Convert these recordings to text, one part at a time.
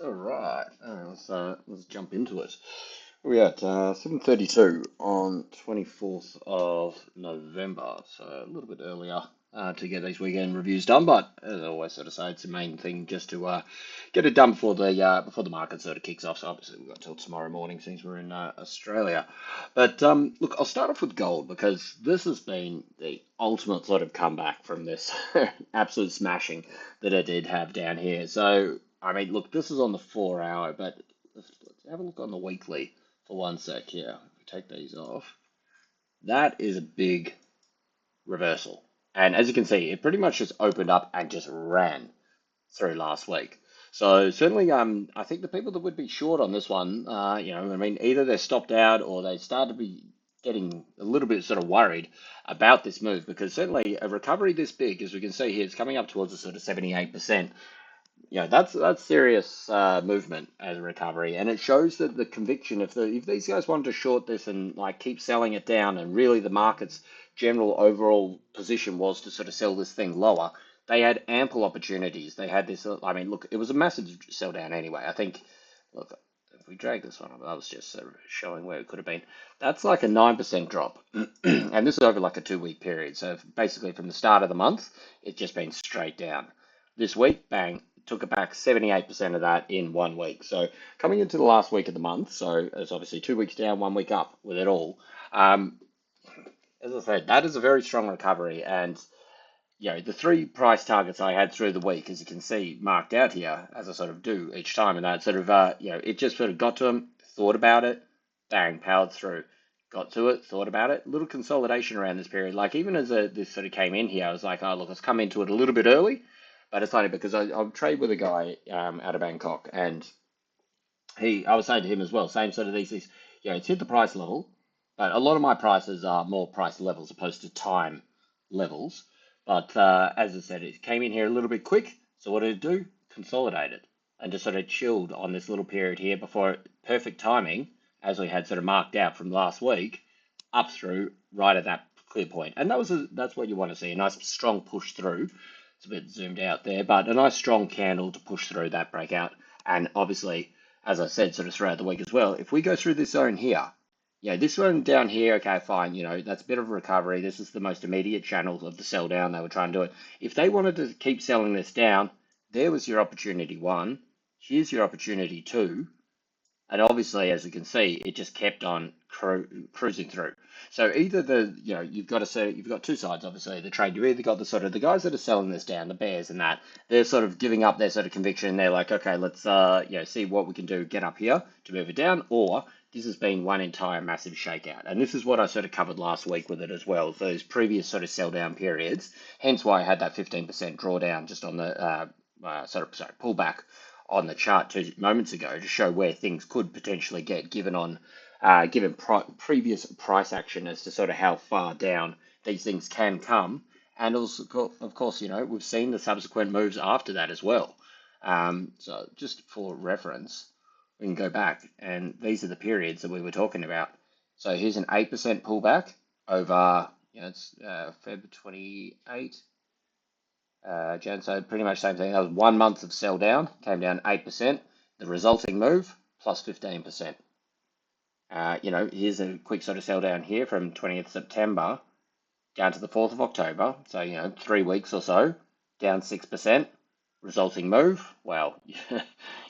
All right, let's jump into it. We're at 7:32 on 24th of November, so a little bit earlier to get these weekend reviews done. But as I always sort of say, it's the main thing just to get it done before the market sort of kicks off. So obviously we've got till tomorrow morning since we're in Australia. But look, I'll start off with gold because this has been the ultimate sort of comeback from this absolute smashing that it did have down here. So I mean, look, this is on the 4 hour, but let's have a look on the weekly for one sec here. If we take these off, that is a big reversal. And as you can see, it pretty much just opened up and just ran through last week. So certainly, I think the people that would be short on this one, I mean, either they're stopped out or they start to be getting a little bit sort of worried about this move because certainly a recovery this big, as we can see here, it's coming up towards a sort of 78%. That's serious movement as a recovery, and it shows that the conviction. If these guys wanted to short this and like keep selling it down, and really the market's general overall position was to sort of sell this thing lower, they had ample opportunities. They had this. I mean, look, it was a massive sell down anyway. I think. Look, if we drag this one up, that was just sort of showing where it could have been. That's like a 9% drop, and this is over like a 2 week period. So basically, from the start of the month, it's just been straight down. This week, bang, took it back 78% of that in 1 week. So coming into the last week of the month, so it's obviously 2 weeks down, 1 week up with it all. Um, as I said, that is a very strong recovery. And, the three price targets I had through the week, as you can see, marked out here, as I sort of do each time, and that sort of, it just sort of got to them, thought about it, bang, powered through. Got to it, thought about it. Little consolidation around this period. Like even as this sort of came in here, I was like, oh look, let's come into it a little bit early. But it's funny because I trade with a guy out of Bangkok, and I was saying to him as well, same sort of these, it's hit the price level, but a lot of my prices are more price levels opposed to time levels. But as I said, it came in here a little bit quick. So what did it do? Consolidated and just sort of chilled on this little period here before perfect timing, as we had sort of marked out from last week, up through right at that clear point. And that's what you want to see, a nice strong push through. It's a bit zoomed out there, but a nice strong candle to push through that breakout. And obviously, as I said, sort of throughout the week as well, if we go through this zone here, this one down here, okay, fine, that's a bit of a recovery. This is the most immediate channel of the sell down. They were trying to do it. If they wanted to keep selling this down, there was your opportunity one. Here's your opportunity two. And obviously, as you can see, it just kept on cruising through. So either you've got two sides, obviously, the trade. You either got the sort of the guys that are selling this down, the bears and that, they're sort of giving up their sort of conviction. They're like, okay, let's, see what we can do, get up here to move it down. Or this has been one entire massive shakeout. And this is what I sort of covered last week with it as well, those previous sort of sell down periods. Hence why I had that 15% drawdown just on the pullback on the chart 2 moments ago to show where things could potentially get given previous price action as to sort of how far down these things can come. And also, of course, we've seen the subsequent moves after that as well. So just for reference, we can go back and these are the periods that we were talking about. So here's an 8% pullback over, it's Feb 28. Jan, so pretty much same thing. That was 1 month of sell down, came down 8%. The resulting move plus 15%. Here's a quick sort of sell down here from 20th September down to the 4th of October. So, 3 weeks or so, down 6%. Resulting move, well,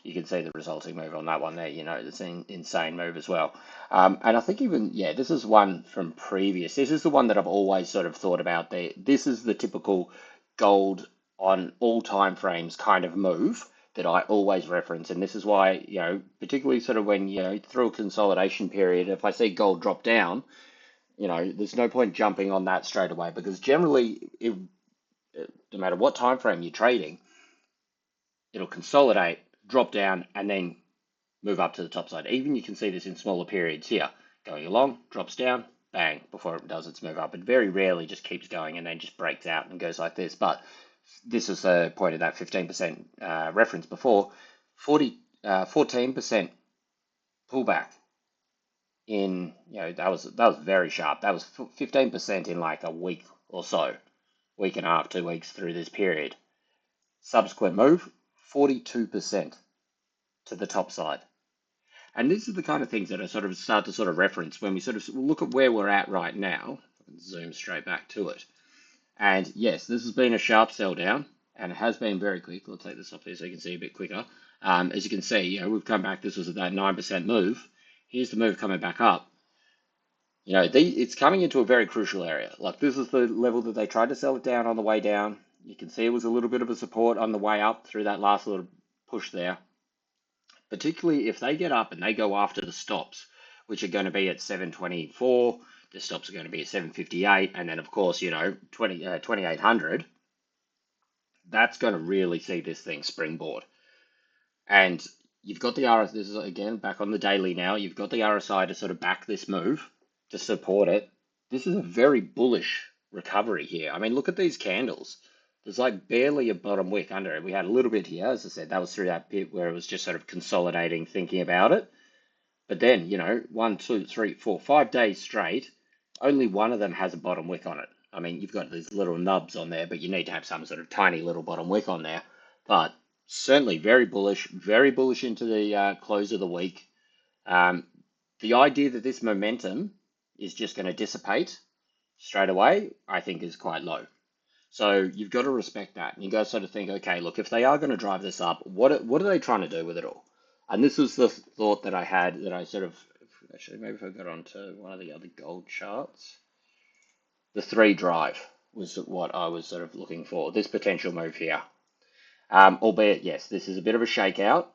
you can see the resulting move on that one there. It's an insane move as well. And I think even, this is one from previous. This is the one that I've always sort of thought about there. This is the typical gold on all time frames kind of move that I always reference. And this is why, particularly sort of when, through a consolidation period, if I see gold drop down, there's no point jumping on that straight away because generally, no matter what time frame you're trading, it'll consolidate, drop down, and then move up to the top side. Even you can see this in smaller periods here. Going along, drops down, bang, before it does its move up. It very rarely just keeps going and then just breaks out and goes like this. But this is the point of that 15% reference before. 14% pullback in, that was very sharp. That was 15% in like a week or so, week and a half, 2 weeks through this period. Subsequent move, 42% to the top side. And these are the kind of things that I sort of start to sort of reference when we sort of look at where we're at right now. I can zoom straight back to it. And yes, this has been a sharp sell down, and it has been very quick. I'll take this off here so you can see a bit quicker. As you can see, we've come back. This was that 9% move. Here's the move coming back up. It's coming into a very crucial area. Like this is the level that they tried to sell it down on the way down. You can see it was a little bit of a support on the way up through that last little push there. Particularly if they get up and they go after the stops, which are going to be at 724. The stops are going to be at 758, and then of course, 2800. That's going to really see this thing springboard. And you've got the RSI. This is again back on the daily now. You've got the RSI to sort of back this move to support it. This is a very bullish recovery here. I mean, look at these candles. There's like barely a bottom wick under it. We had a little bit here, as I said, that was through that bit where it was just sort of consolidating, thinking about it. But then, 1, 2, 3, 4, 5 days straight, only one of them has a bottom wick on it. I mean, you've got these little nubs on there, but you need to have some sort of tiny little bottom wick on there. But certainly very bullish into the close of the week. The idea that this momentum is just going to dissipate straight away, I think is quite low. So you've got to respect that. And you've got to sort of think, okay, look, if they are going to drive this up, what are they trying to do with it all? And this was the thought that I had that I sort of, actually, maybe if I got onto one of the other gold charts, the 3 drive was what I was sort of looking for, this potential move here. Albeit, yes, this is a bit of a shakeout.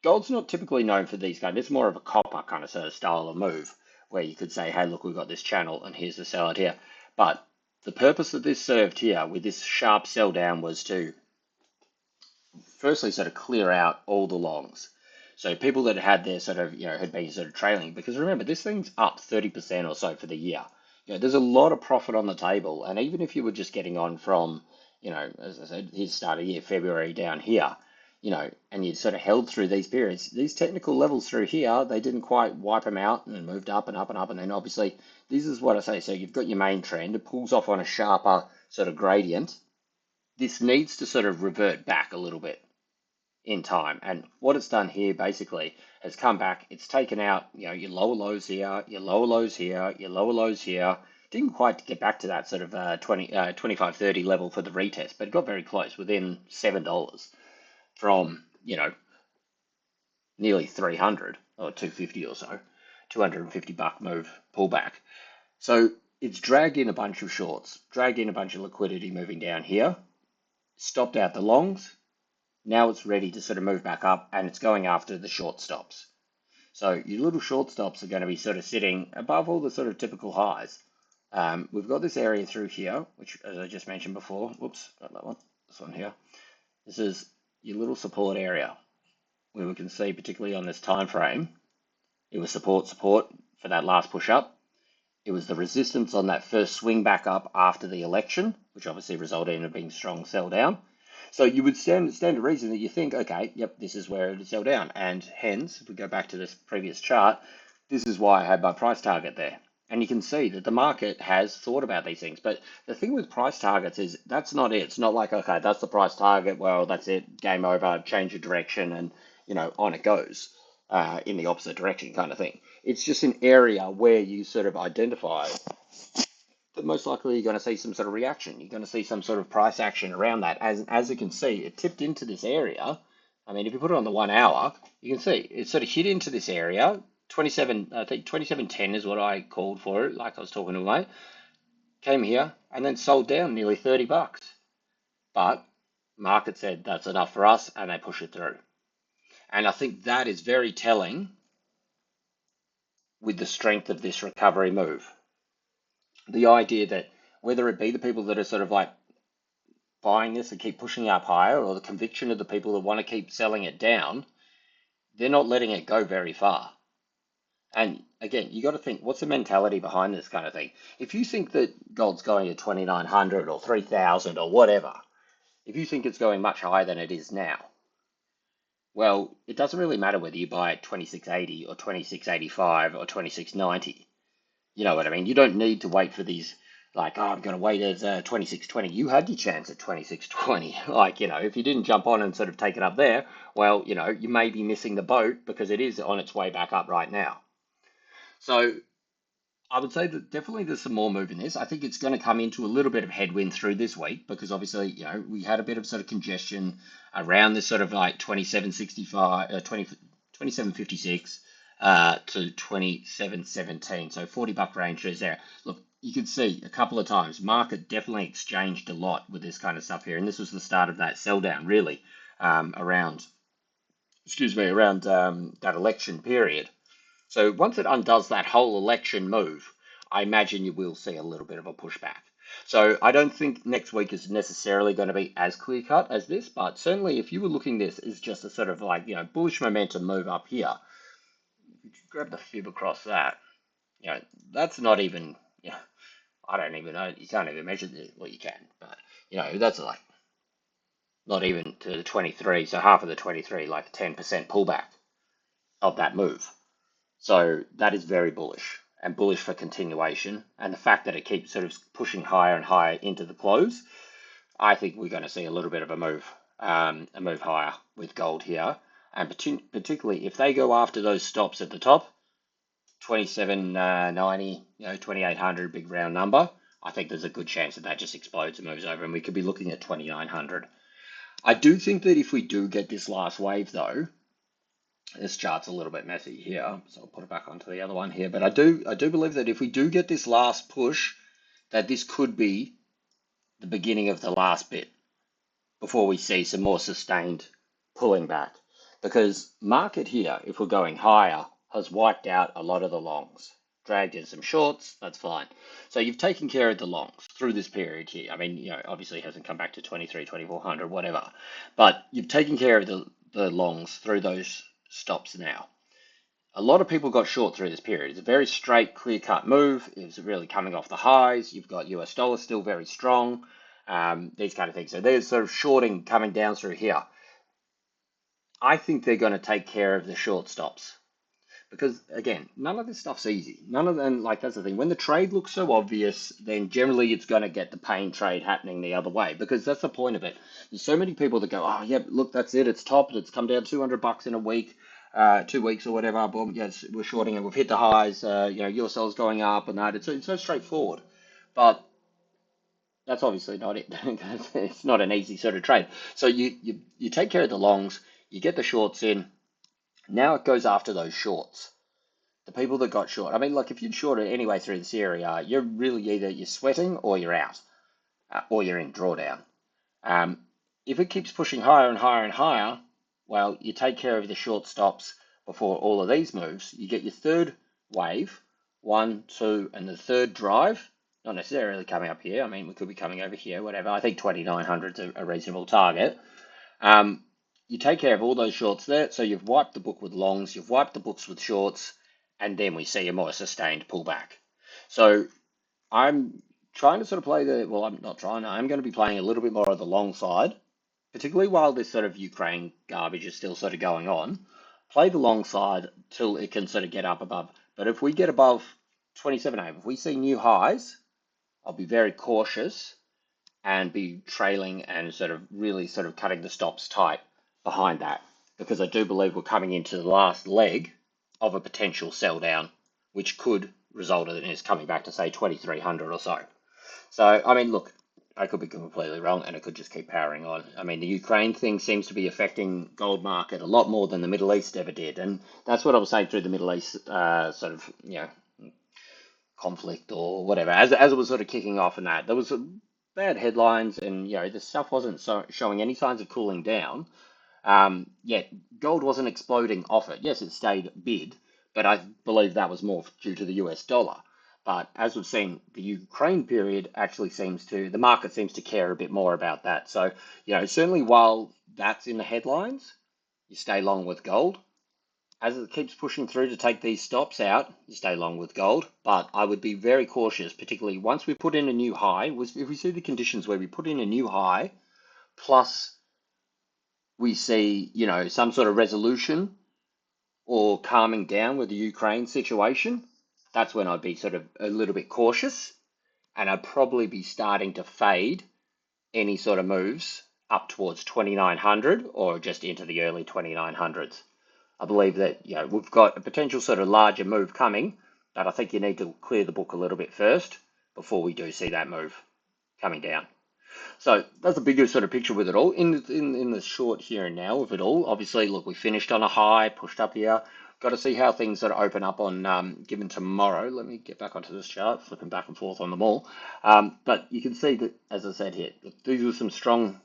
Gold's not typically known for these kind. It's more of a copper kind of sort of style of move where you could say, hey, look, we've got this channel and here's the sell out here. But the purpose that this served here with this sharp sell down was to firstly sort of clear out all the longs. So people that had their sort of, had been sort of trailing, because remember, this thing's up 30% or so for the year. There's a lot of profit on the table. And even if you were just getting on from, as I said, his start of year, February down here, and you sort of held through these periods, these technical levels through here, they didn't quite wipe them out and moved up and up and up. And then obviously, this is what I say. So you've got your main trend, it pulls off on a sharper sort of gradient. This needs to sort of revert back a little bit in time. And what it's done here basically has come back, it's taken out, your lower lows here, your lower lows here, your lower lows here. Didn't quite get back to that sort of 25.30 level for the retest, but it got very close, within $7 from, nearly 300 or 250 or so, $250 move pullback. So it's dragged in a bunch of shorts, dragged in a bunch of liquidity moving down here, stopped out the longs. Now it's ready to sort of move back up, and it's going after the short stops. So your little short stops are going to be sort of sitting above all the sort of typical highs. We've got this area through here, which, as I just mentioned before, whoops, not that one, this one here. This is your little support area, where we can see, particularly on this time frame, it was support for that last push up. It was the resistance on that first swing back up after the election, which obviously resulted in a being strong sell down. So you would stand to reason that you think, okay, yep, this is where it would sell down. And hence, if we go back to this previous chart, this is why I had my price target there. And you can see that the market has thought about these things. But the thing with price targets is that's not it. It's not like, okay, that's the price target. Well, that's it. Game over. Change of direction. And, on it goes in the opposite direction kind of thing. It's just an area where you sort of identify that most likely you're going to see some sort of reaction. You're going to see some sort of price action around that. As you can see, it tipped into this area. I mean, if you put it on the 1 hour, you can see it sort of hit into this area. I think 27.10 is what I called for it, like I was talking to a mate. Came here and then sold down nearly $30. But market said that's enough for us, and they push it through. And I think that is very telling with the strength of this recovery move. The idea that whether it be the people that are sort of like buying this and keep pushing up higher, or the conviction of the people that want to keep selling it down, they're not letting it go very far. And again, you got to think, what's the mentality behind this kind of thing? If you think that gold's going at 2,900 or 3,000 or whatever, if you think it's going much higher than it is now, well, it doesn't really matter whether you buy at 2680 or 2685 or 2690. You know what I mean? You don't need to wait for these like, oh, I'm going to wait at 26.20. You had your chance at 26.20. Like, if you didn't jump on and sort of take it up there, well, you may be missing the boat because it is on its way back up right now. So I would say that definitely there's some more move in this. I think it's going to come into a little bit of headwind through this week because obviously, we had a bit of sort of congestion around this sort of like 27.65, 27.56 to 27.17. So $40 range is there. Look, you can see a couple of times market definitely exchanged a lot with this kind of stuff here, and this was the start of that sell down really around, around that election period. So once it undoes that whole election move, I imagine you will see a little bit of a pushback. So I don't think next week is necessarily going to be as clear cut as this, but certainly if you were looking this as just a sort of like, bullish momentum move up here, grab the fib across that, you know, that's not even, I don't even know, you can't even measure the, well, you can, but, that's like not even to the 23, so half of the 23, like a 10% pullback of that move. So that is very bullish and bullish for continuation. And the fact that it keeps sort of pushing higher and higher into the close, I think we're going to see a little bit of a move higher with gold here. And particularly if they go after those stops at the top, 27.90, 2800, big round number, I think there's a good chance that that just explodes and moves over, and we could be looking at 2900. I do think that if we do get this last wave, though, this chart's a little bit messy here, so I'll put it back onto the other one here. But I do believe that if we do get this last push, that this could be the beginning of the last bit before we see some more sustained pulling back. Because market here, if we're going higher, has wiped out a lot of the longs. Dragged in some shorts, that's fine. So you've taken care of the longs through this period here. I mean, obviously it hasn't come back to 23, 2400, whatever. But you've taken care of the longs through those stops now. A lot of people got short through this period. It's a very straight, clear-cut move. It was really coming off the highs. You've got US dollar still very strong, these kind of things. So there's sort of shorting coming down through here. I think they're going to take care of the short stops because, again, none of this stuff's easy. None of them, like, that's the thing. When the trade looks so obvious, then generally it's going to get the pain trade happening the other way because that's the point of it. There's so many people that go, oh, yeah, look, that's it. It's topped. It's come down $200 in a week. 2 weeks or whatever, boom, yes, we're shorting it, we've hit the highs, USL's going up and that. It's so straightforward. But that's obviously not it. It's not an easy sort of trade. So you take care of the longs, you get the shorts in. Now it goes after those shorts. The people that got short. I mean, look, if you'd shorted anyway through this area, you're really either you're sweating or you're out, or you're in drawdown. If it keeps pushing higher and higher and higher, well, you take care of the short stops before all of these moves. You get your third wave, 1, 2, and the third drive. Not necessarily coming up here. I mean, we could be coming over here, whatever. I think 2900 is a reasonable target. You take care of all those shorts there. So you've wiped the book with longs, you've wiped the books with shorts, and then we see a more sustained pullback. So I'm trying to sort of play the, well, I'm not trying, I'm going to be playing a little bit more of the long side, particularly while this sort of Ukraine garbage is still sort of going on. Play the long side till it can sort of get up above. But if we get above 27.8, if we see new highs, I'll be very cautious and be trailing and sort of really sort of cutting the stops tight behind that because I do believe we're coming into the last leg of a potential sell down, which could result in us coming back to say 2300 or so. So, I mean, look, I could be completely wrong and it could just keep powering on. I mean, the Ukraine thing seems to be affecting gold market a lot more than the Middle East ever did. And that's what I was saying through the Middle East sort of, conflict or whatever. As it was sort of kicking off and that, there was bad headlines and, the stuff wasn't showing any signs of cooling down. Yet gold wasn't exploding off it. Yes, it stayed bid, but I believe that was more due to the US dollar. But as we've seen, the Ukraine period actually the market seems to care a bit more about that. So, certainly while that's in the headlines, you stay long with gold. As it keeps pushing through to take these stops out, you stay long with gold. But I would be very cautious, particularly once we put in a new high, if we see the conditions where we put in a new high, plus we see, some sort of resolution or calming down with the Ukraine situation, that's when I'd be sort of a little bit cautious and I'd probably be starting to fade any sort of moves up towards 2900 or just into the early 2900s. I believe that we've got a potential sort of larger move coming, but I think you need to clear the book a little bit first before we do see that move coming down. So that's a bigger sort of picture with it all. In the short here and now of it all, obviously, look, we finished on a high, pushed up here. Got to see how things sort of open up on given tomorrow. Let me get back onto this chart, flipping back and forth on them all. But you can see that, as I said here, these were some strong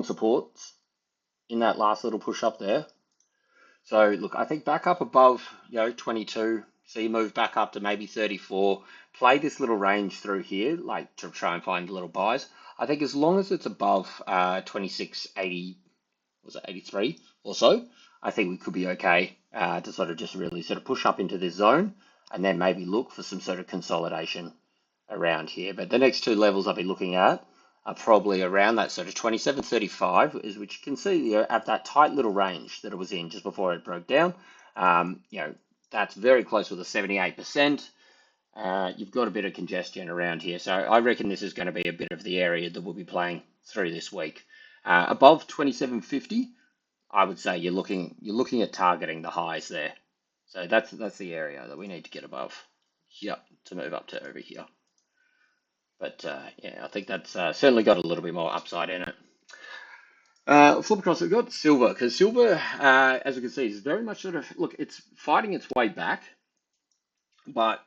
supports in that last little push up there. So look, I think back up above 22. See, move back up to maybe 34. Play this little range through here, like to try and find little buys. I think as long as it's above 26.80, was it 83 or so, I think we could be okay to sort of just really sort of push up into this zone and then maybe look for some sort of consolidation around here. But the next two levels I'll be looking at are probably around that sort of 27.35, is which you can see at that tight little range that it was in just before it broke down. That's very close with a 78%. You've got a bit of congestion around here, so I reckon this is going to be a bit of the area that we'll be playing through this week. Above 27.50, I would say you're looking at targeting the highs there. So that's the area that we need to get above here to move up to over here. But yeah, I think that's certainly got a little bit more upside in it. Flip across, we've got silver, because silver, as we can see, is very much sort of, look, it's fighting its way back. But,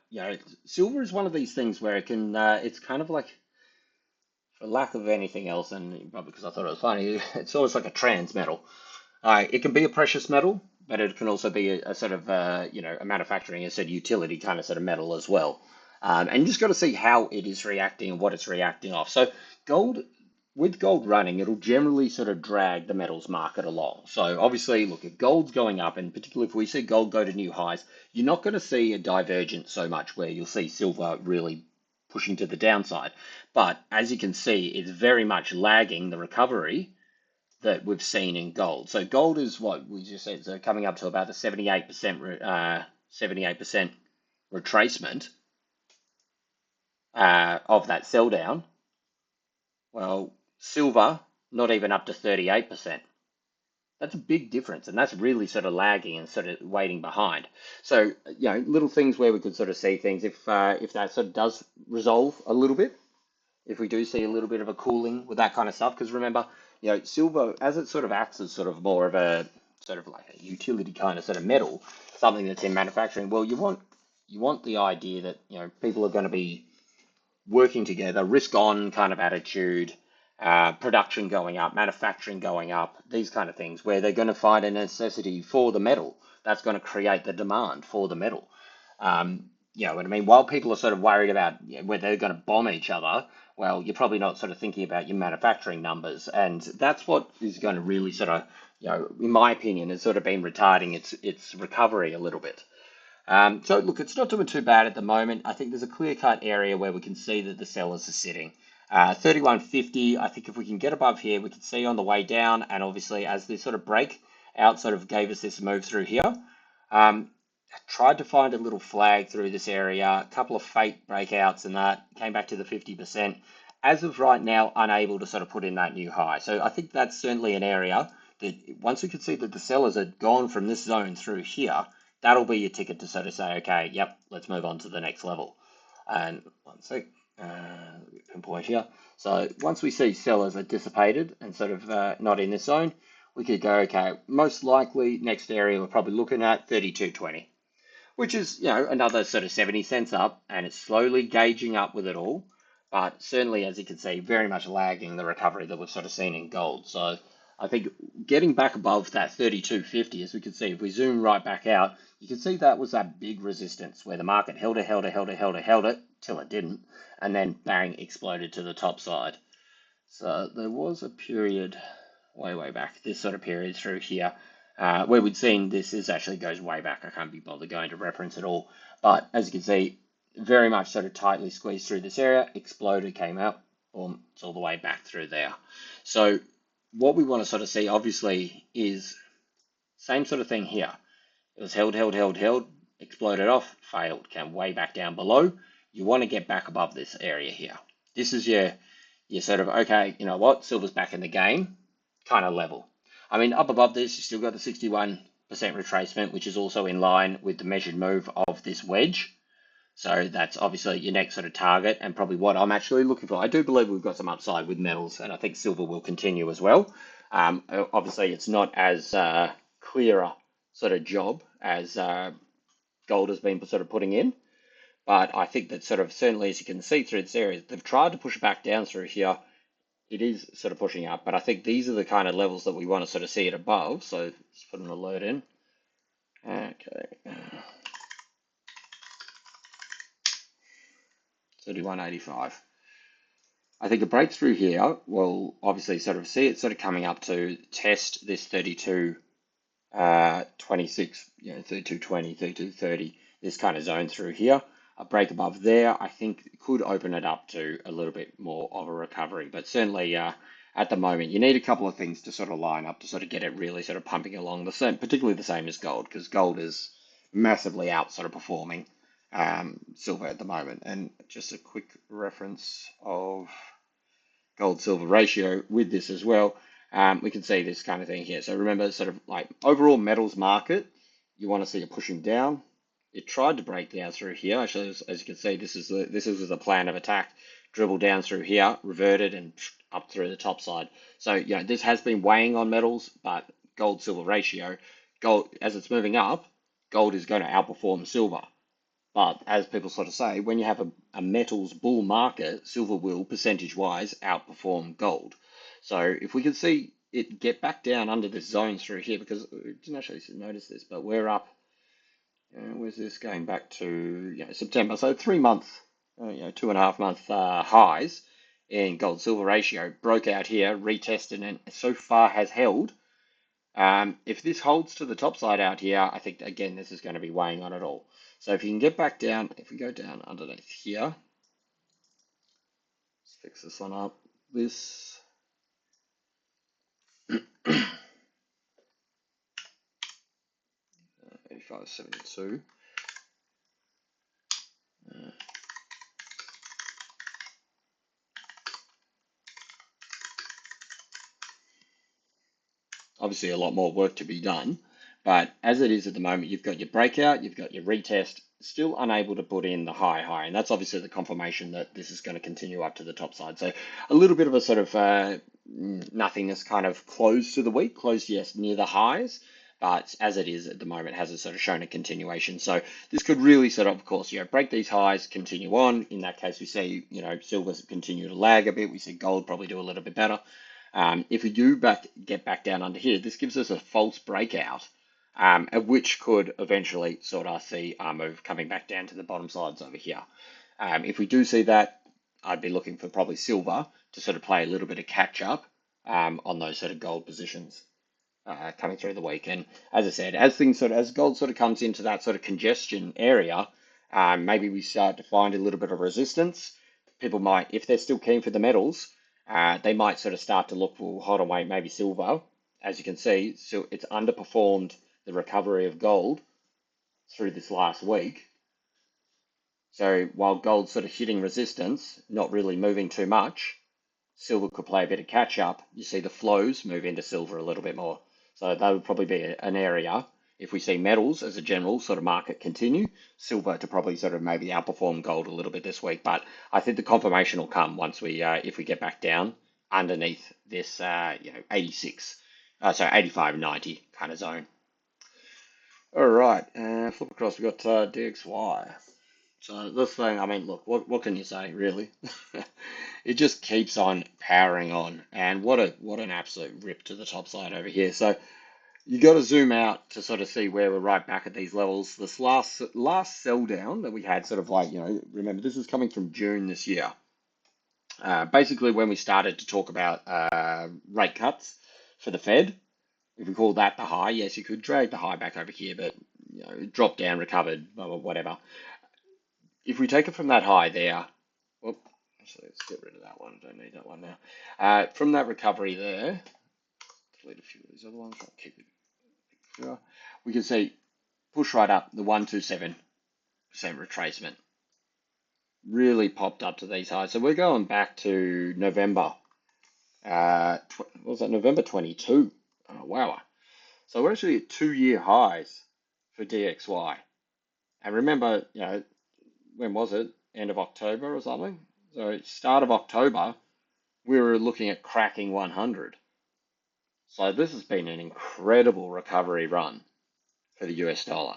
silver is one of these things where it can, it's kind of like, for lack of anything else, and probably because I thought it was funny, it's almost like a trans metal. It can be a precious metal, but it can also be a sort of, a manufacturing, a sort of utility kind of sort of metal as well. And you just got to see how it is reacting and what it's reacting off. So with gold running, it'll generally sort of drag the metals market along. So obviously, look, if gold's going up, and particularly if we see gold go to new highs, you're not going to see a divergence so much where you'll see silver really pushing to the downside. But as you can see, it's very much lagging the recovery that we've seen in gold. So gold is what we just said, so coming up to about the 78% retracement of that sell down. Well, silver, not even up to 38%. That's a big difference, and that's really sort of lagging and sort of waiting behind. So, little things where we could sort of see things if that sort of does resolve a little bit, if we do see a little bit of a cooling with that kind of stuff. Because remember, silver, as it sort of acts as sort of more of a sort of like a utility kind of sort of metal, something that's in manufacturing. Well, you want the idea that people are going to be working together, risk on kind of attitude, production going up, manufacturing going up, these kind of things, where they're going to find a necessity for the metal. That's going to create the demand for the metal. You know what I mean? While people are sort of worried about whether they're going to bomb each other, well, you're probably not sort of thinking about your manufacturing numbers. And that's what is going to really sort of, in my opinion, has sort of been retarding its recovery a little bit. So look, it's not doing too bad at the moment. I think there's a clear-cut area where we can see that the sellers are sitting. 31.50, I think if we can get above here, we can see on the way down, and obviously as this sort of break out sort of gave us this move through here. Tried to find a little flag through this area, a couple of fake breakouts and that, came back to the 50%. As of right now, unable to sort of put in that new high. So I think that's certainly an area that once we can see that the sellers are gone from this zone through here, that'll be your ticket to sort of say, okay, yep, let's move on to the next level. And one sec, pinpoint here. So once we see sellers are dissipated and sort of not in this zone, we could go, okay, most likely next area we're probably looking at 32.20, which is, another sort of 70 cents up, and it's slowly gauging up with it all. But certainly, as you can see, very much lagging the recovery that we've sort of seen in gold. So I think getting back above that 32.50, as we can see, if we zoom right back out, you can see that was that big resistance where the market held it till it didn't, and then bang, exploded to the top side. So there was a period way back, this sort of period through here, where we'd seen this actually goes way back. I can't be bothered going to reference it all. But as you can see, very much sort of tightly squeezed through this area, exploded, came out, boom, it's all the way back through there. So what we want to sort of see, obviously, is same sort of thing here. It was held, exploded off, failed, came way back down below. You want to get back above this area here. This is your sort of, okay, you know what, silver's back in the game kind of level. I mean, up above this, you still got the 61% retracement, which is also in line with the measured move of this wedge. So that's obviously your next sort of target and probably what I'm actually looking for. I do believe we've got some upside with metals, and I think silver will continue as well. Obviously, it's not as clear a sort of job as gold has been sort of putting in, but I think that sort of certainly as you can see through this area, they've tried to push it back down through here. It is sort of pushing up, but I think these are the kind of levels that we want to sort of see it above. So let's put an alert in. Okay. 31.85. I think a breakthrough here will obviously sort of see it sort of coming up to test this 32, 26, 32.20, 32.30, this kind of zone through here. A break above there, I think could open it up to a little bit more of a recovery. But certainly at the moment, you need a couple of things to sort of line up to sort of get it really sort of pumping along the same, particularly the same as gold, because gold is massively out sort of performing silver at the moment. And just a quick reference of gold silver ratio with this as well, we can see this kind of thing here. So remember, sort of like overall metals market, you want to see it pushing down. It tried to break down through here. Actually, as you can see, this is the plan of attack. Dribble down through here, reverted, and up through the top side. So this has been weighing on metals, but gold silver ratio, gold as it's moving up, gold is going to outperform silver. But as people sort of say, when you have a metals bull market, silver will percentage-wise outperform gold. So if we can see it get back down under this zone through here, because we didn't actually notice this, but we're up. Where's this going back to? September. So 3 month, 2.5 month highs in gold silver ratio broke out here, retested, and so far has held. If this holds to the top side out here, I think again this is going to be weighing on it all. So if you can get back down, if we go down underneath here, let's fix this one up. This 85.72. Obviously, a lot more work to be done, but as it is at the moment, you've got your breakout, you've got your retest, still unable to put in the high, and that's obviously the confirmation that this is going to continue up to the top side. So a little bit of a sort of nothingness kind of close to the week, closed yes near the highs, but as it is at the moment, hasn't sort of shown a continuation. So this could really sort of course, break these highs, continue on. In that case, we see, silver's continue to lag a bit. We see gold probably do a little bit better. If we do get back down under here, this gives us a false breakout, which could eventually sort of see our move coming back down to the bottom sides over here. If we do see that, I'd be looking for probably silver to sort of play a little bit of catch up on those sort of gold positions coming through the week. And as I said, as gold sort of comes into that sort of congestion area, maybe we start to find a little bit of resistance. People might, if they're still keen for the metals, they might sort of start to look for, hold on, wait, maybe silver. As you can see, so it's underperformed the recovery of gold through this last week. So while gold's sort of hitting resistance, not really moving too much, silver could play a bit of catch up. You see the flows move into silver a little bit more. So that would probably be an area, if we see metals as a general sort of market continue, silver to probably sort of maybe outperform gold a little bit this week. But I think the confirmation will come once if we get back down underneath this, 86, 85.90 kind of zone. All right, flip across, we've got DXY. So this thing, I mean, look, what can you say, really? It just keeps on powering on, and what an absolute rip to the top side over here. So you got to zoom out to sort of see where we're right back at these levels. This last sell down that we had, sort of like, remember this is coming from June this year. Basically, when we started to talk about rate cuts for the Fed, if we call that the high, yes, you could drag the high back over here, but it dropped down, recovered, whatever. If we take it from that high there, well, actually, let's get rid of that one. Don't need that one now. From that recovery there, delete a few of these other ones. I'll keep it. We can see push right up the 127% retracement. Really popped up to these highs. So we're going back to November. What was that? November 22. Oh, wow. So we're actually at 2-year highs for DXY. And remember, when was it? End of October or something? So start of October, we were looking at cracking 100. So this has been an incredible recovery run for the US dollar.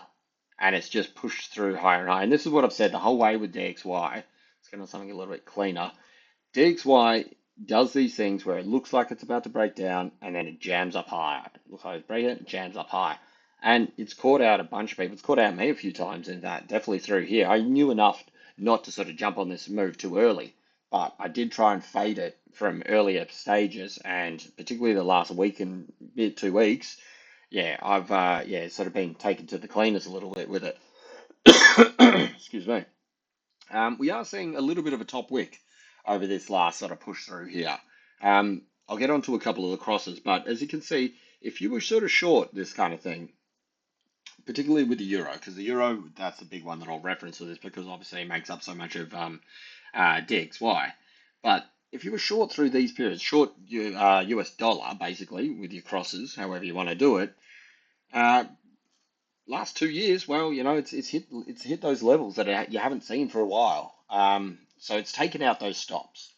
And it's just pushed through higher and higher. And this is what I've said the whole way with DXY. Let's get on something a little bit cleaner. DXY does these things where it looks like it's about to break down and then it jams up higher. It looks like it's breaking it, jams up high. And it's caught out a bunch of people. It's caught out me a few times in that, definitely through here. I knew enough not to sort of jump on this move too early, but I did try and fade it from earlier stages, and particularly the last week and bit 2 weeks. Yeah, I've sort of been taken to the cleaners a little bit with it. Excuse me. We are seeing a little bit of a top wick over this last sort of push through here. I'll get onto a couple of the crosses, but as you can see, if you were sort of short this kind of thing, particularly with the euro, because the euro, that's the big one that I'll reference to this because obviously it makes up so much of DXY. But if you were short through these periods, short US dollar basically with your crosses, however you want to do it, uh, last 2 years, well, it's hit those levels that you haven't seen for a while. So it's taken out those stops.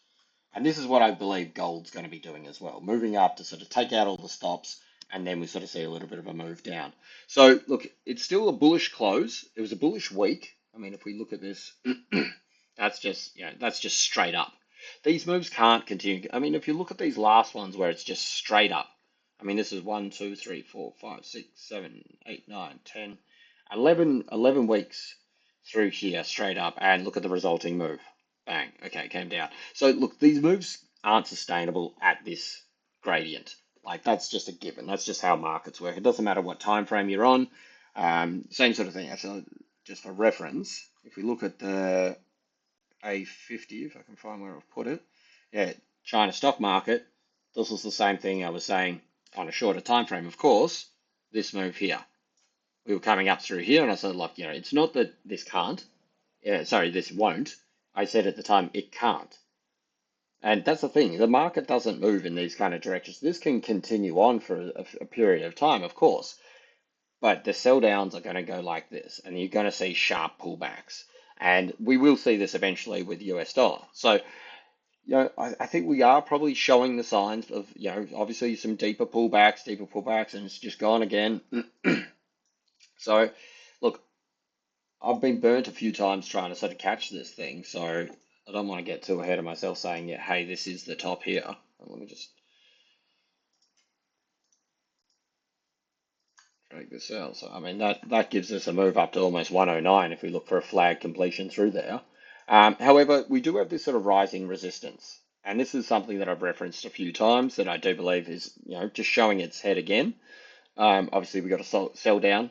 And this is what I believe gold's going to be doing as well, moving up to sort of take out all the stops, and then we sort of see a little bit of a move down. So look, it's still a bullish close. It was a bullish week. I mean, if we look at this, that's just straight up. These moves can't continue. I mean, if you look at these last ones where it's just straight up, I mean, this is 1, 2, 3, 4, 5, 6, 7, 8, 9, 10, 11 weeks through here straight up, and look at the resulting move. Bang. Okay, it came down. So look, these moves aren't sustainable at this gradient. Like that's just a given. That's just how markets work. It doesn't matter what time frame you're on. Same sort of thing. Actually, just for reference, if we look at the A50, if I can find where I've put it, yeah, China stock market. This was the same thing I was saying on a shorter time frame. Of course, this move here. We were coming up through here, and I said, look, it's not that this can't. This won't. I said at the time, it can't. And that's the thing, the market doesn't move in these kind of directions. This can continue on for a period of time, of course, but the sell downs are going to go like this, and you're going to see sharp pullbacks. And we will see this eventually with US dollar. So, I think we are probably showing the signs of, obviously some deeper pullbacks, and it's just gone again. So, look, I've been burnt a few times trying to sort of catch this thing, so I don't want to get too ahead of myself saying, yeah, hey, this is the top here. Let me just drag this out. So, I mean, that gives us a move up to almost 109 if we look for a flag completion through there. However, we do have this sort of rising resistance. And this is something that I've referenced a few times that I do believe is, just showing its head again. Obviously, we got to sell down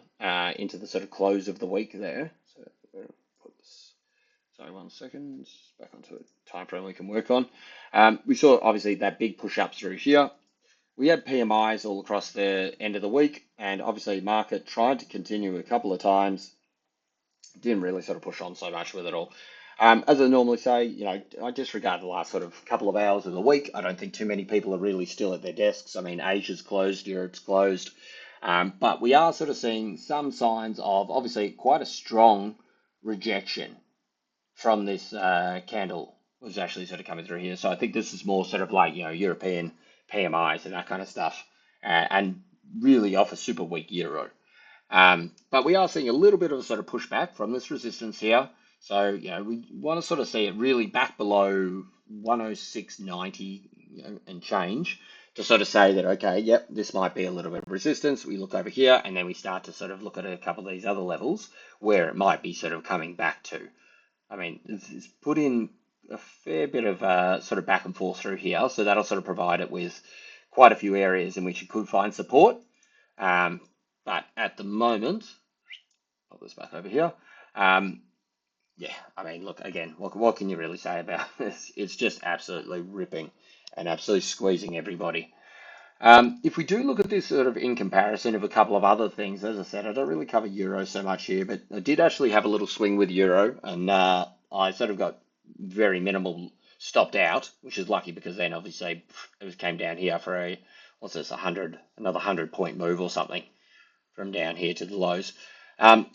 into the sort of close of the week there. So put this. Sorry, 1 second. Back onto a time frame we can work on. We saw obviously that big push up through here. We had PMIs all across the end of the week, and obviously market tried to continue a couple of times. Didn't really sort of push on so much with it all. As I normally say, I disregard the last sort of couple of hours of the week. I don't think too many people are really still at their desks. I mean, Asia's closed, Europe's closed. But we are sort of seeing some signs of obviously quite a strong rejection from this candle was actually sort of coming through here. So I think this is more sort of like, European PMIs and that kind of stuff, and really off a super weak euro. But we are seeing a little bit of a sort of pushback from this resistance here. So, we want to sort of see it really back below 106.90, and change to sort of say that, okay, yep, this might be a little bit of resistance. We look over here and then we start to sort of look at a couple of these other levels where it might be sort of coming back to. I mean, it's put in a fair bit of sort of back and forth through here, so that'll sort of provide it with quite a few areas in which you could find support. But at the moment, pop this back over here. Yeah, I mean, look, again, what can you really say about this? It's just absolutely ripping and absolutely squeezing everybody. If we do look at this sort of in comparison of a couple of other things, as I said, I don't really cover euro so much here, but I did actually have a little swing with euro, and I sort of got very minimal stopped out, which is lucky because then obviously it came down here for a what's this, another 100 point move or something from down here to the lows.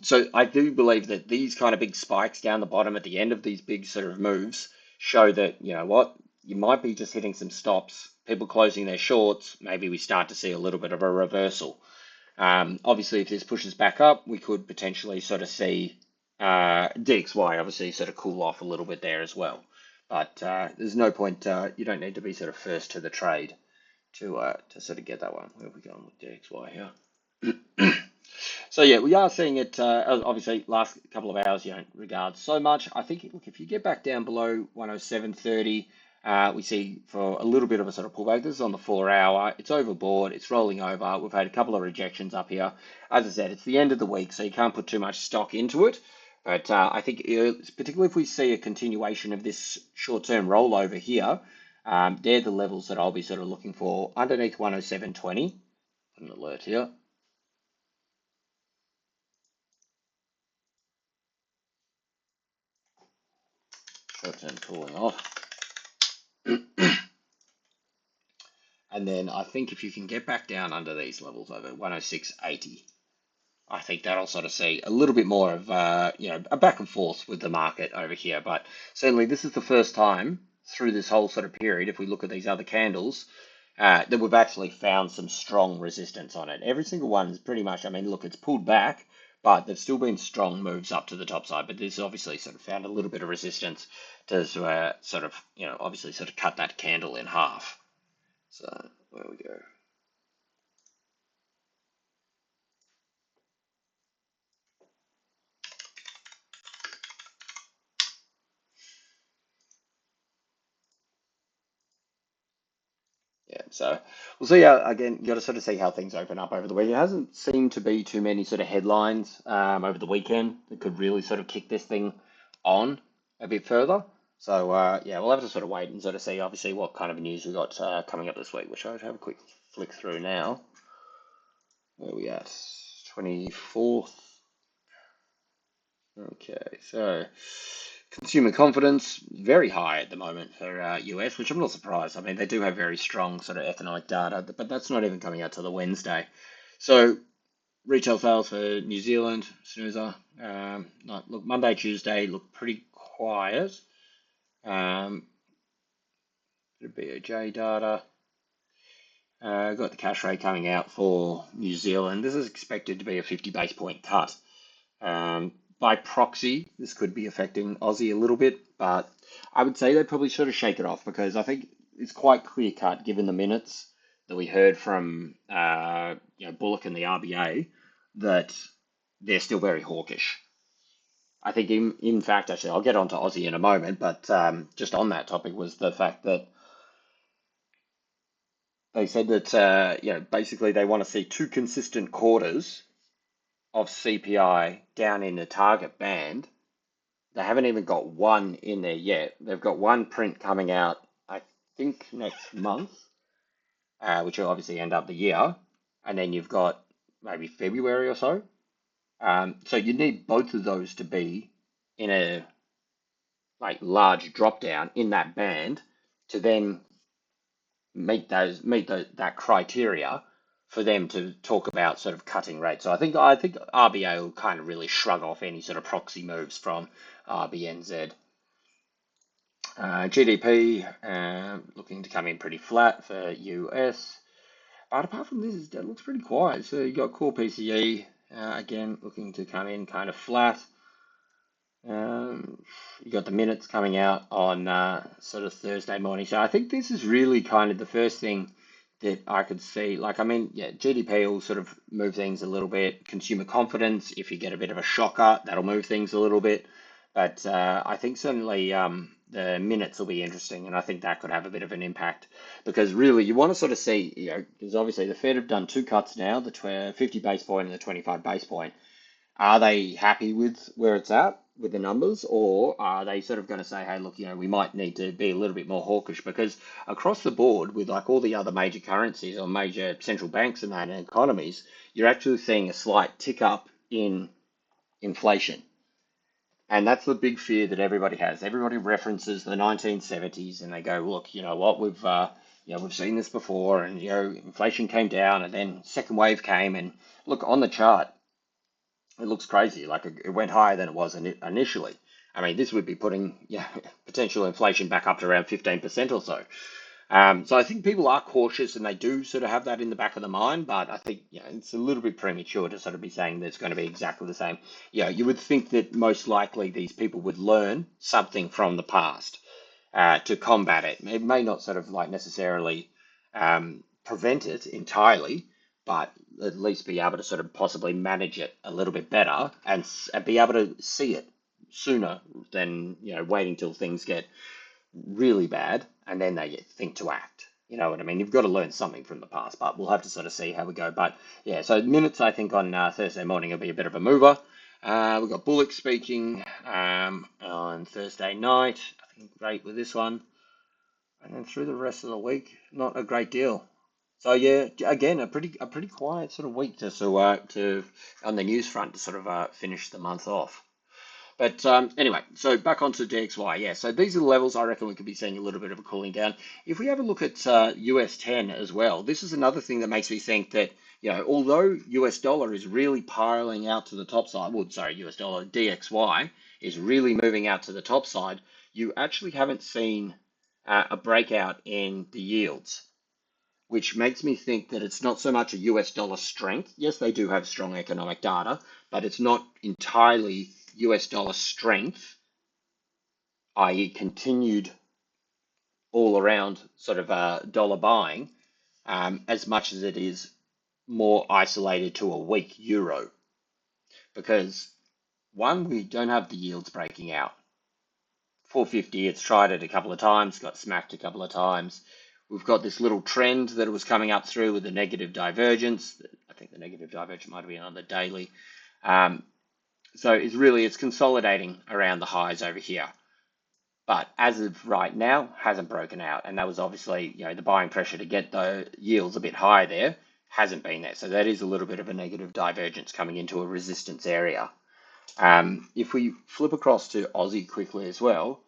So I do believe that these kind of big spikes down the bottom at the end of these big sort of moves show that, you know what, you might be just hitting some stops, people closing their shorts, maybe we start to see a little bit of a reversal. Obviously, if this pushes back up, we could potentially sort of see DXY obviously sort of cool off a little bit there as well. But there's no point, you don't need to be sort of first to the trade to sort of get that one. Where are we going with DXY here? So yeah, we are seeing it. Obviously, last couple of hours you don't regard so much. I think look, if you get back down below 107.30, we see for a little bit of a sort of pullback. This is on the 4 hour. It's overbought. It's rolling over. We've had a couple of rejections up here. As I said, it's the end of the week, so you can't put too much stock into it. But I think, particularly if we see a continuation of this short-term rollover here, they're the levels that I'll be sort of looking for underneath 107.20. Put an alert here. Short-term cooling off. And then I think if you can get back down under these levels over 106.80, I think that'll sort of see a little bit more of a back and forth with the market over here. But certainly this is the first time through this whole sort of period, if we look at these other candles, that we've actually found some strong resistance on it. Every single one is pretty much, I mean, look, it's pulled back, but there's still been strong moves up to the top side. But this obviously sort of found a little bit of resistance to sort of, obviously sort of cut that candle in half. So where we go. Yeah, so we'll see how, again, you got to sort of see how things open up over the week. It hasn't seemed to be too many sort of headlines over the weekend that could really sort of kick this thing on a bit further. So, yeah, we'll have to sort of wait and sort of see, obviously, what kind of news we got coming up this week, which I would have a quick flick through now. Where are we at? 24th. Okay, so consumer confidence very high at the moment for US, which I'm not surprised. I mean, they do have very strong sort of economic data, but that's not even coming out till the Wednesday. So retail sales for New Zealand, snoozer. Look, Monday, Tuesday look pretty quiet. BOJ data. Got the cash rate coming out for New Zealand. This is expected to be a 50 base point cut. By proxy, this could be affecting Aussie a little bit, but I would say they probably should have shake it off because I think it's quite clear cut given the minutes that we heard from Bullock and the RBA that they're still very hawkish. I think in fact, actually, I'll get onto Aussie in a moment, but just on that topic was the fact that they said that basically they want to see two consistent quarters of CPI down in the target band. They haven't even got one in there yet. They've got one print coming out, I think, next month, which will obviously end up the year. And then you've got maybe February or so. So you need both of those to be in a large drop down in that band to then meet that criteria for them to talk about sort of cutting rates. So I think RBA will kind of really shrug off any sort of proxy moves from RBNZ. GDP looking to come in pretty flat for US. But apart from this, that looks pretty quiet. So you got core PCE again looking to come in kind of flat. You got the minutes coming out on sort of Thursday morning. So I think this is really kind of the first thing that I could see. Like, I mean, yeah, GDP will sort of move things a little bit. Consumer confidence, if you get a bit of a shocker, that'll move things a little bit. But I think certainly the minutes will be interesting, and I think that could have a bit of an impact because really you want to sort of see, because obviously the Fed have done two cuts now, the 50 base point and the 25 base point. Are they happy with where it's at? with the numbers, or are they sort of going to say, hey, look, we might need to be a little bit more hawkish? Because across the board, with like all the other major currencies or major central banks and that and economies, you're actually seeing a slight tick up in inflation. And that's the big fear that everybody has. Everybody references the 1970s and they go, look, you know what, we've seen this before, and inflation came down, and then second wave came, and look on the chart, it looks crazy. Like it went higher than it was initially. I mean, this would be putting potential inflation back up to around 15% or so. So I think people are cautious and they do sort of have that in the back of the mind, but I think it's a little bit premature to sort of be saying that it's going to be exactly the same. You would think that most likely these people would learn something from the past to combat it. It may not sort of like necessarily prevent it entirely, but at least be able to sort of possibly manage it a little bit better and be able to see it sooner than waiting till things get really bad and then they think to act. You know what I mean? You've got to learn something from the past, but we'll have to sort of see how we go. But yeah, so minutes I think on Thursday morning will be a bit of a mover. We've got Bullock speaking on Thursday night. I think great with this one, and then through the rest of the week, not a great deal. So yeah, again, a pretty quiet sort of week to on the news front to sort of finish the month off. But anyway, so back onto DXY. Yeah, so these are the levels I reckon we could be seeing a little bit of a cooling down. If we have a look at US 10 as well, this is another thing that makes me think that, although US dollar is really piling out to the top side, well, sorry, US dollar DXY is really moving out to the top side, you actually haven't seen a breakout in the yields, which makes me think that it's not so much a US dollar strength. Yes, they do have strong economic data, but it's not entirely US dollar strength, i.e., continued all around sort of dollar buying, as much as it is more isolated to a weak euro. Because one, we don't have the yields breaking out. 450, it's tried it a couple of times, got smacked a couple of times. We've got this little trend that it was coming up through with the negative divergence. I think the negative divergence might have been on the daily. So it's consolidating around the highs over here. But as of right now, hasn't broken out. And that was obviously, the buying pressure to get the yields a bit higher there hasn't been there. So that is a little bit of a negative divergence coming into a resistance area. If we flip across to Aussie quickly as well,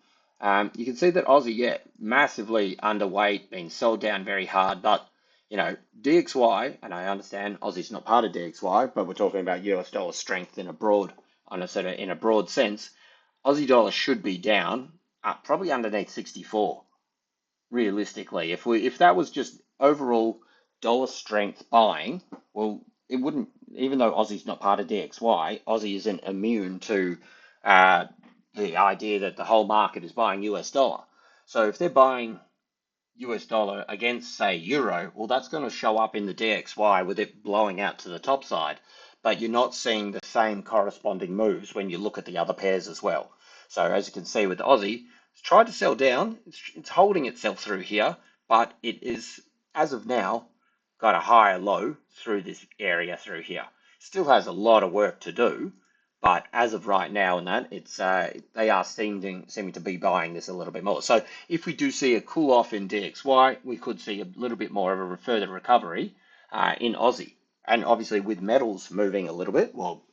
you can see that Aussie, massively underweight, been sold down very hard. But, DXY, and I understand Aussie's not part of DXY, but we're talking about US dollar strength in a broad sense. Aussie dollar should be down, probably underneath 64, realistically. If that was just overall dollar strength buying, well, it wouldn't, even though Aussie's not part of DXY, Aussie isn't immune to the idea that the whole market is buying US dollar. So if they're buying US dollar against, say, euro, well, that's going to show up in the DXY with it blowing out to the top side. But you're not seeing the same corresponding moves when you look at the other pairs as well. So as you can see with the Aussie, it's tried to sell down. It's holding itself through here, but it is, as of now, got a higher low through this area through here. Still has a lot of work to do, but as of right now and that, they are seeming to be buying this a little bit more. So if we do see a cool off in DXY, we could see a little bit more of a further recovery in Aussie. And obviously with metals moving a little bit, well,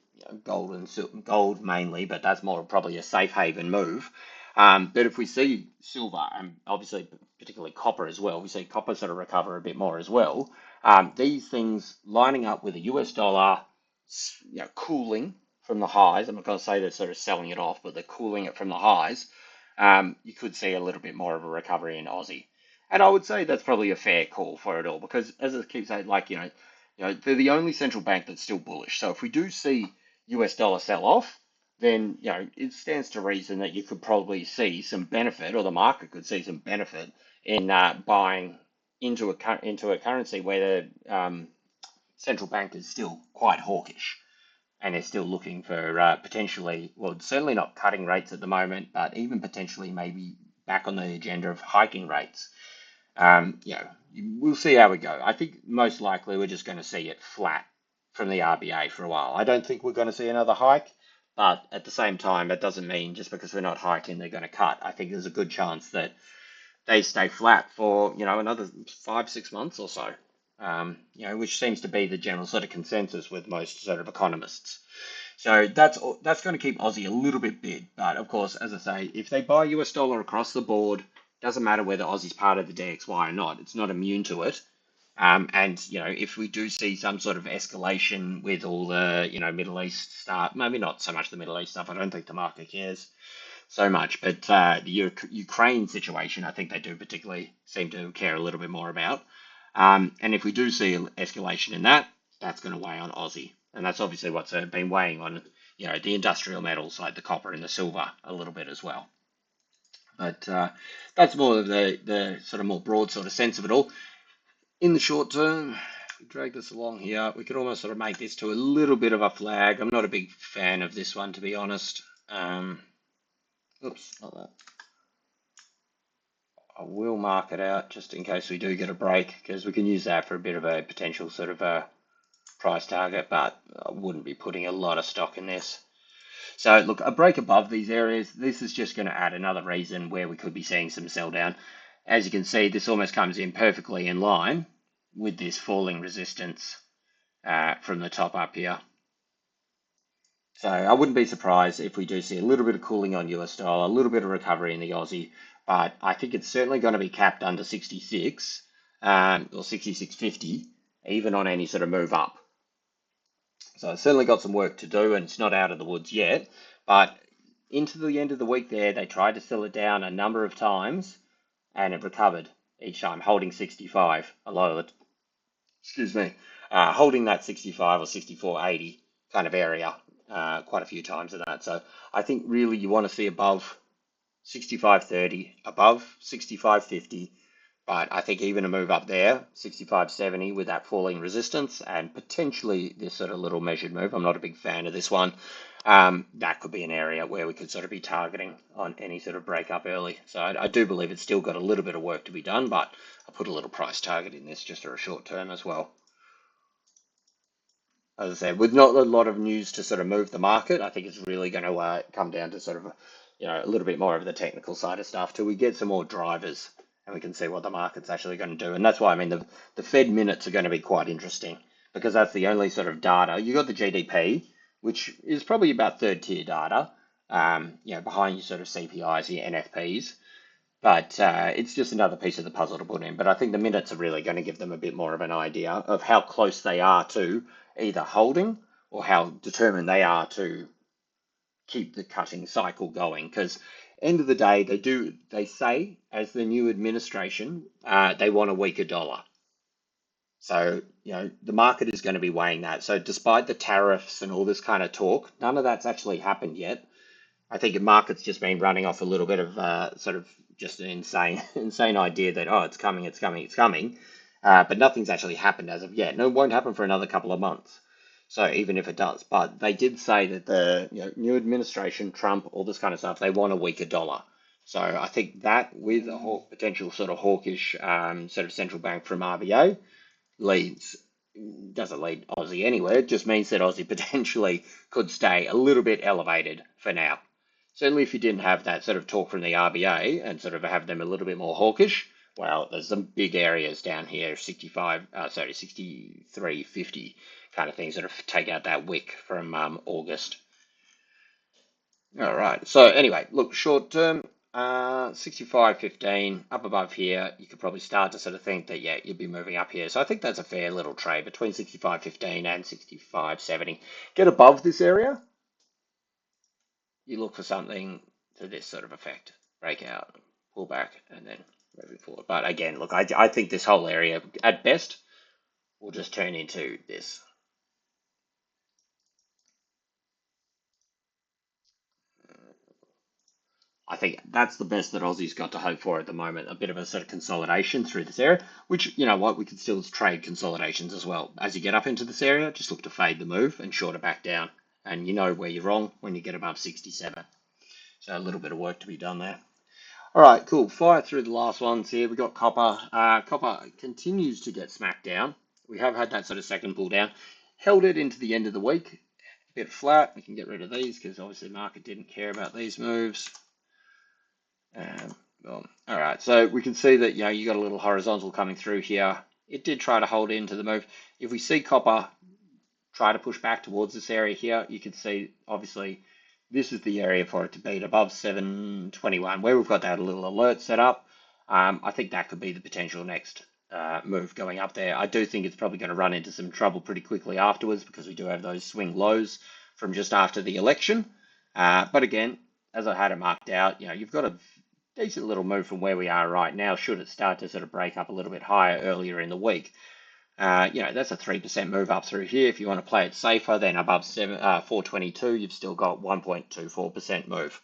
gold and gold mainly, but that's more probably a safe haven move. But if we see silver and obviously particularly copper as well, we see copper sort of recover a bit more as well. These things lining up with the US dollar, cooling from the highs. I'm not going to say they're sort of selling it off, but they're cooling it from the highs. You could see a little bit more of a recovery in Aussie. And I would say that's probably a fair call for it all, because as I keep saying, they're the only central bank that's still bullish. So if we do see US dollar sell off, then it stands to reason that you could probably see some benefit, or the market could see some benefit in buying into a currency where the central bank is still quite hawkish, and they're still looking for potentially, well, certainly not cutting rates at the moment, but even potentially maybe back on the agenda of hiking rates. We'll see how we go. I think most likely we're just going to see it flat from the RBA for a while. I don't think we're going to see another hike, But at the same time, that doesn't mean just because we're not hiking, they're going to cut. I think there's a good chance that they stay flat for, another 5, 6 months or so. Which seems to be the general sort of consensus with most sort of economists. So that's going to keep Aussie a little bit big. But of course, as I say, if they buy US dollar across the board, doesn't matter whether Aussie's part of the DXY or not, it's not immune to it. And if we do see some sort of escalation with all the Middle East stuff, maybe not so much the Middle East stuff. I don't think the market cares so much, but the Ukraine situation, I think they do particularly seem to care a little bit more about. And if we do see an escalation in that, that's going to weigh on Aussie, and that's obviously what's been weighing on the industrial metals like the copper and the silver a little bit as well. But that's more of the sort of more broad sort of sense of it all. In the short term, if we drag this along here, we could almost sort of make this to a little bit of a flag. I'm not a big fan of this one, to be honest. Oops, not that. I will mark it out just in case we do get a break, because we can use that for a bit of a potential sort of a price target, but I wouldn't be putting a lot of stock in this. So look, a break above these areas, this is just going to add another reason where we could be seeing some sell down. As you can see, this almost comes in perfectly in line with this falling resistance from the top up here. So I wouldn't be surprised if we do see a little bit of cooling on US dollar, a little bit of recovery in the Aussie, but I think it's certainly going to be capped under 66 or 66.50, even on any sort of move up. So it's certainly got some work to do, and it's not out of the woods yet. But into the end of the week there, they tried to sell it down a number of times, and it recovered each time, holding 65. A lot of it, excuse me, holding that 65 or 64.80 kind of area quite a few times in that. So I think really you want to see above 65.30, above 65.50. But I think even a move up there, 65.70 with that falling resistance and potentially this sort of little measured move. I'm not a big fan of this one. That could be an area where we could sort of be targeting on any sort of break up early. So I do believe it's still got a little bit of work to be done, but I put a little price target in this just for a short term as well. As I said, with not a lot of news to sort of move the market, I think it's really going to come down to sort of, a little bit more of the technical side of stuff till we get some more drivers and we can see what the market's actually going to do. And that's why, I mean, the Fed minutes are going to be quite interesting because that's the only sort of data. You got the GDP, which is probably about third tier data, behind your sort of CPIs, your NFPs. But it's just another piece of the puzzle to put in. But I think the minutes are really going to give them a bit more of an idea of how close they are to either holding or how determined they are to keep the cutting cycle going. Because end of the day, they say as the new administration, they want a weaker dollar. So, the market is going to be weighing that. So despite the tariffs and all this kind of talk, none of that's actually happened yet. I think the market's just been running off a little bit of sort of just an insane idea that, oh, it's coming, it's coming, it's coming. But nothing's actually happened as of yet. No, it won't happen for another couple of months. So even if it does, but they did say that the new administration, Trump, all this kind of stuff, they want a weaker dollar. So I think that with a potential sort of hawkish sort of central bank from RBA leads doesn't lead Aussie anywhere. It just means that Aussie potentially could stay a little bit elevated for now. Certainly, if you didn't have that sort of talk from the RBA and sort of have them a little bit more hawkish, well, there's some big areas down here, 63.50 kind of things that take out that wick from August. All right. So anyway, look, short term, 65.15 up above here, you could probably start to sort of think that, yeah, you'd be moving up here. So I think that's a fair little trade between 65.15 and 65.70. Get above this area, you look for something to this sort of effect, breakout, pull back, and then moving forward. But again, look, I think this whole area, at best, will just turn into this. I think that's the best that Aussie's got to hope for at the moment. A bit of a sort of consolidation through this area, which, we could still trade consolidations as well. As you get up into this area, just look to fade the move and short it back down. And you know where you're wrong when you get above 67. So a little bit of work to be done there. All right, cool. Fire through the last ones here. We got copper. Copper continues to get smacked down. We have had that sort of second pull down. Held it into the end of the week. bit flat. We can get rid of these because obviously the market didn't care about these moves. Well, all right, so we can see that you got a little horizontal coming through here. It did try to hold into the move. If we see copper try to push back towards this area here, you can see obviously this is the area for it to beat above 721, where we've got that little alert set up. I think that could be the potential next move going up there. I do think it's probably going to run into some trouble pretty quickly afterwards because we do have those swing lows from just after the election. But again, as I had it marked out, you've got a decent little move from where we are right now. Should it start to sort of break up a little bit higher earlier in the week, that's a 3% move up through here. If you want to play it safer, then above 422, you've still got 1.24% move.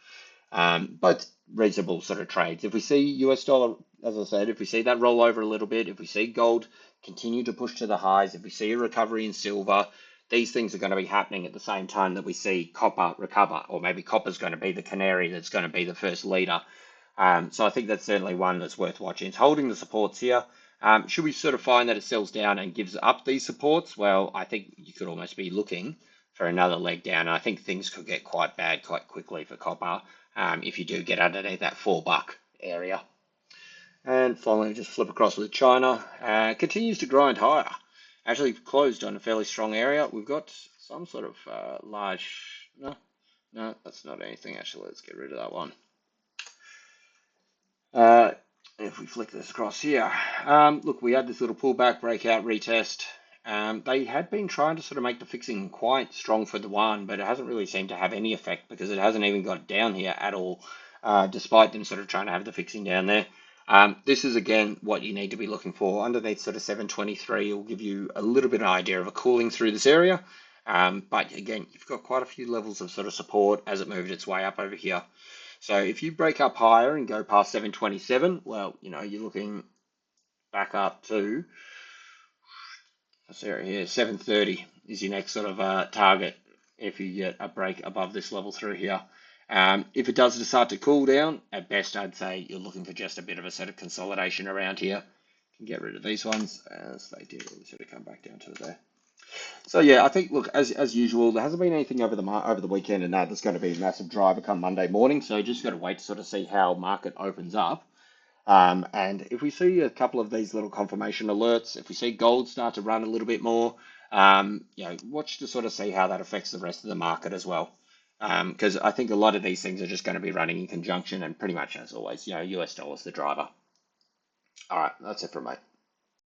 Both reasonable sort of trades. If we see US dollar, as I said, if we see that roll over a little bit, if we see gold continue to push to the highs, if we see a recovery in silver, these things are going to be happening at the same time that we see copper recover, or maybe copper's going to be the canary that's going to be the first leader. So I think that's certainly one that's worth watching. It's holding the supports here. Should we sort of find that it sells down and gives up these supports? Well, I think you could almost be looking for another leg down. I think things could get quite bad quite quickly for copper if you do get underneath that $4 area. And finally, just flip across with China. Continues to grind higher. Actually closed on a fairly strong area. We've got some sort of large... No, that's not anything. Actually, let's get rid of that one. If we flick this across here, look, we had this little pullback, breakout, retest. They had been trying to sort of make the fixing quite strong for the yuan, but it hasn't really seemed to have any effect because it hasn't even got down here at all, despite them sort of trying to have the fixing down there. This is, again, what you need to be looking for. Underneath sort of 723 will give you a little bit of an idea of a cooling through this area. But again, you've got quite a few levels of sort of support as it moved its way up over here. So if you break up higher and go past 727, well, you're looking back up to, let's see right here, 730 is your next sort of target if you get a break above this level through here. If it does start to cool down, at best I'd say you're looking for just a bit of a sort of consolidation around here. You can get rid of these ones as they did sort of come back down to there. So yeah, I think, look, as usual, there hasn't been anything over the weekend, and there's going to be a massive driver come Monday morning. So just got to wait to sort of see how market opens up. And if we see a couple of these little confirmation alerts, if we see gold start to run a little bit more, watch to sort of see how that affects the rest of the market as well. Because I think a lot of these things are just going to be running in conjunction, and pretty much as always, US dollar's the driver. All right, that's it from me.